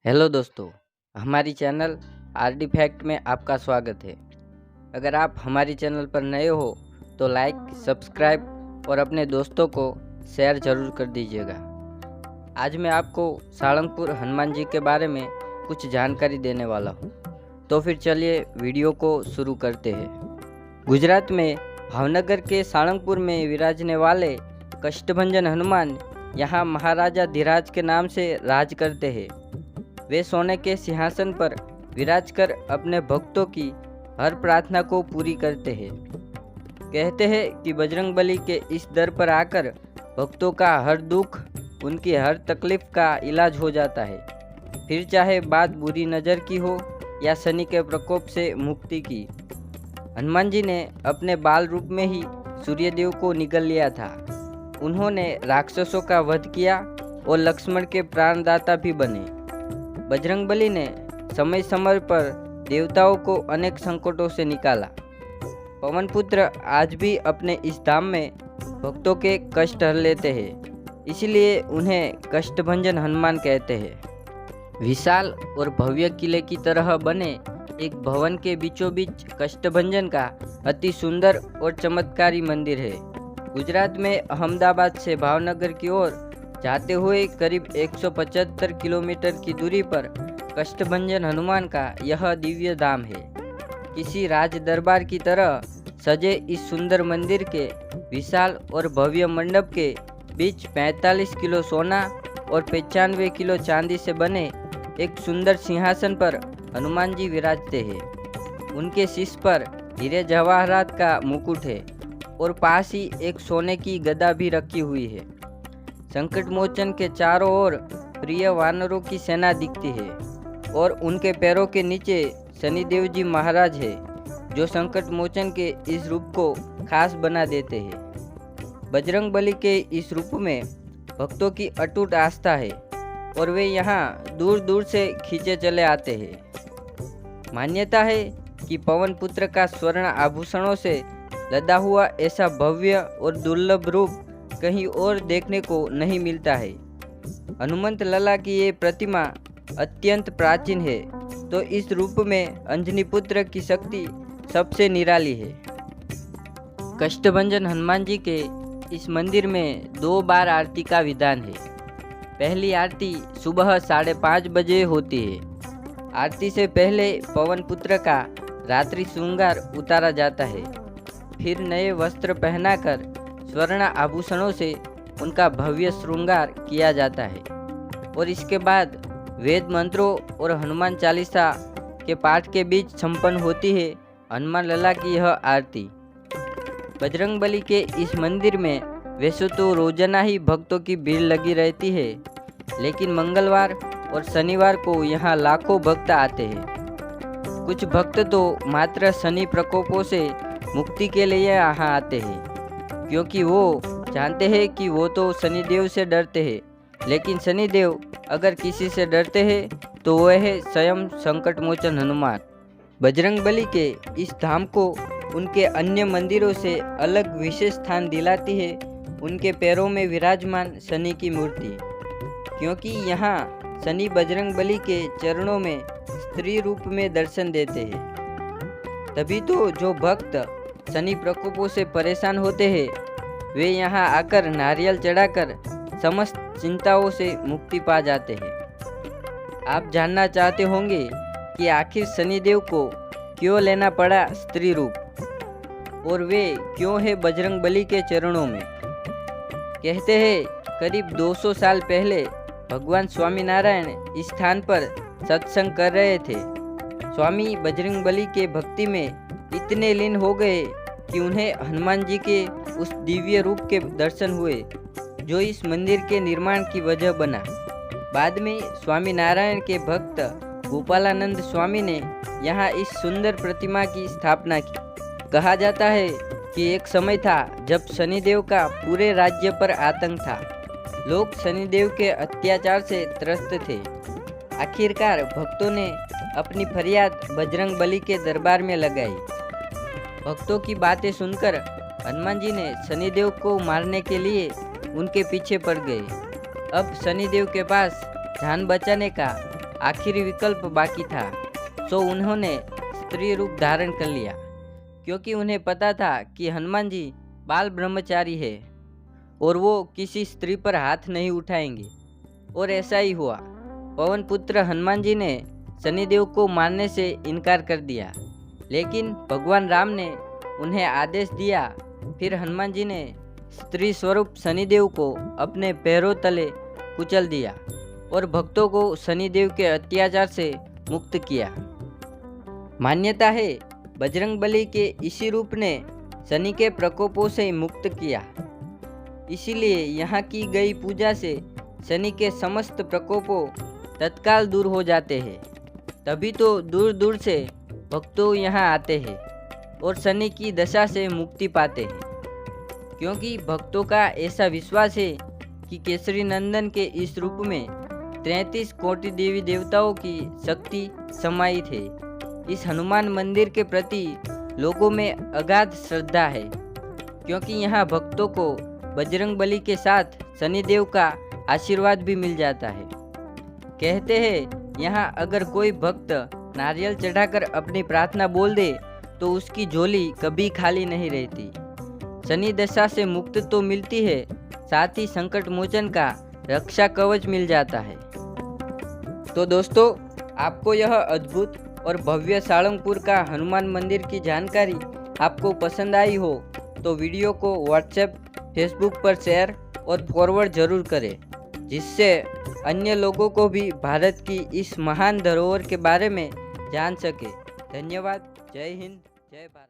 Hello दोस्तों, हमारी channel RD fact में आपका स्वागत है। अगर आप हमारी चैनल पर नए हो तो लाइक, सब्सक्राइब और अपने दोस्तों को शेयर जरूर कर दीजिएगा। आज मैं आपको सालंगपुर हनुमान जी के बारे में कुछ जानकारी देने वाला हूँ। तो फिर चलिए वीडियो को शुरू करते हैं। गुजरात में भावनगर के सालंगपुर में विराजने वाले कष्टभंजन हनुमान यहाँ महाराजा धीराज के नाम से राज करते हैं। वे सोने के सिंहासन पर विराज कर अपने भक्तों की हर प्रार्थना को पूरी करते हैं। कहते हैं कि बजरंगबली के इस दर पर आकर भक्तों का हर दुख, उनकी हर तकलीफ का इलाज हो जाता है। फिर चाहे बात बुरी नज़र की हो या शनि के प्रकोप से मुक्ति की। हनुमान जी ने अपने बाल रूप में ही सूर्यदेव को निगल लिया था। उन्होंने राक्षसों का वध किया और लक्ष्मण के प्राणदाता भी बने। बजरंगबली ने समय समय पर देवताओं को अनेक संकटों से निकाला। पवन पुत्र आज भी अपने इस धाम में भक्तों के कष्ट हर लेते हैं, इसलिए उन्हें कष्टभंजन हनुमान कहते हैं। विशाल और भव्य किले की तरह बने एक भवन के बीचों बीच कष्टभंजन का अति सुंदर और चमत्कारी मंदिर है। गुजरात में अहमदाबाद से भावनगर की ओर जाते हुए करीब 175 किलोमीटर की दूरी पर कष्टभंजन हनुमान का यह दिव्य धाम है। किसी राज दरबार की तरह सजे इस सुंदर मंदिर के विशाल और भव्य मंडप के बीच 45 किलो सोना और 95 किलो चांदी से बने एक सुंदर सिंहासन पर हनुमान जी विराजते हैं। उनके शीश पर हीरे जवाहरात का मुकुट है और पास ही एक सोने की गदा भी रखी हुई है। संकट मोचन के चारों ओर प्रिय वानरों की सेना दिखती है और उनके पैरों के नीचे शनिदेव जी महाराज है, जो संकट मोचन के इस रूप को खास बना देते हैं। बजरंगबली के इस रूप में भक्तों की अटूट आस्था है और वे यहाँ दूर दूर से खींचे चले आते हैं। मान्यता है कि पवन पुत्र का स्वर्ण आभूषणों से लदा हुआ ऐसा भव्य और दुर्लभ रूप कहीं और देखने को नहीं मिलता है। हनुमंत लला की ये प्रतिमा अत्यंत प्राचीन है, तो इस रूप में अंजनी पुत्र की शक्ति सबसे निराली है। कष्टभंजन हनुमान जी के इस मंदिर में 2 बार आरती का विधान है। पहली आरती सुबह 5:30 बजे होती है। आरती से पहले पवन पुत्र का रात्रि श्रृंगार उतारा जाता है। फिर नए वस्त्र पहनाकर स्वर्ण आभूषणों से उनका भव्य श्रृंगार किया जाता है और इसके बाद वेद मंत्रों और हनुमान चालीसा के पाठ के बीच संपन्न होती है हनुमान लला की यह आरती। बजरंगबली के इस मंदिर में वैसे तो रोजाना ही भक्तों की भीड़ लगी रहती है, लेकिन मंगलवार और शनिवार को यहाँ लाखों भक्त आते हैं। कुछ भक्त तो मात्र शनि प्रकोपों से मुक्ति के लिए यहाँ आते हैं, क्योंकि वो जानते हैं कि वो तो शनिदेव से डरते हैं, लेकिन शनिदेव अगर किसी से डरते हैं तो वह है स्वयं संकट मोचन हनुमान। बजरंगबली के इस धाम को उनके अन्य मंदिरों से अलग विशेष स्थान दिलाती है उनके पैरों में विराजमान शनि की मूर्ति, क्योंकि यहाँ शनि बजरंगबली के चरणों में स्त्री रूप में दर्शन देते हैं। तभी तो जो भक्त शनि प्रकोपों से परेशान होते हैं वे यहाँ आकर नारियल चढ़ाकर समस्त चिंताओं से मुक्ति पा जाते हैं। आप जानना चाहते होंगे कि आखिर शनिदेव को क्यों लेना पड़ा स्त्री रूप और वे क्यों है बजरंगबली के चरणों में। कहते हैं करीब 200 साल पहले भगवान स्वामीनारायण इस स्थान पर सत्संग कर रहे थे। स्वामी बजरंगबली के भक्ति में इतने लीन हो गए कि उन्हें हनुमान जी के उस दिव्य रूप के दर्शन हुए जो इस मंदिर के निर्माण की वजह बना। बाद में स्वामी नारायण के भक्त गोपालानंद स्वामी ने यहाँ इस सुंदर प्रतिमा की स्थापना की। कहा जाता है कि एक समय था जब शनिदेव का पूरे राज्य पर आतंक था। लोग शनिदेव के अत्याचार से त्रस्त थे। आखिरकार भक्तों ने अपनी फरियाद बजरंगबली के दरबार में लगाई। भक्तों की बातें सुनकर हनुमान जी ने शनिदेव को मारने के लिए उनके पीछे पड़ गए। अब शनिदेव के पास जान बचाने का आखिरी विकल्प बाकी था, तो उन्होंने स्त्री रूप धारण कर लिया, क्योंकि उन्हें पता था कि हनुमान जी बाल ब्रह्मचारी है और वो किसी स्त्री पर हाथ नहीं उठाएंगे। और ऐसा ही हुआ। पवन पुत्र हनुमान जी ने शनिदेव को मारने से इनकार कर दिया, लेकिन भगवान राम ने उन्हें आदेश दिया। फिर हनुमान जी ने स्त्री स्वरूप शनिदेव को अपने पैरों तले कुचल दिया और भक्तों को शनिदेव के अत्याचार से मुक्त किया। मान्यता है बजरंगबली के इसी रूप ने शनि के प्रकोपों से मुक्त किया, इसीलिए यहाँ की गई पूजा से शनि के समस्त प्रकोपों तत्काल दूर हो जाते हैं। तभी तो दूर दूर से भक्तों यहाँ आते हैं और शनि की दशा से मुक्ति पाते हैं, क्योंकि भक्तों का ऐसा विश्वास है कि केसरी नंदन के इस रूप में 33 कोटि देवी देवताओं की शक्ति समाहित है। इस हनुमान मंदिर के प्रति लोगों में अगाध श्रद्धा है, क्योंकि यहाँ भक्तों को बजरंगबली के साथ शनिदेव का आशीर्वाद भी मिल जाता है। कहते हैं यहाँ अगर कोई भक्त नारियल चढ़ाकर अपनी प्रार्थना बोल दे तो उसकी झोली कभी खाली नहीं रहती। शनि दशा से मुक्त तो मिलती है, साथ ही संकट मोचन का रक्षा कवच मिल जाता है। तो दोस्तों, आपको यह अद्भुत और भव्य साळंगपुर का हनुमान मंदिर की जानकारी आपको पसंद आई हो तो वीडियो को व्हाट्सएप, फेसबुक पर शेयर और फॉरवर्ड जरूर करें, जिससे अन्य लोगों को भी भारत की इस महान धरोहर के बारे में जान सके। धन्यवाद। जय हिंद, जय भारत।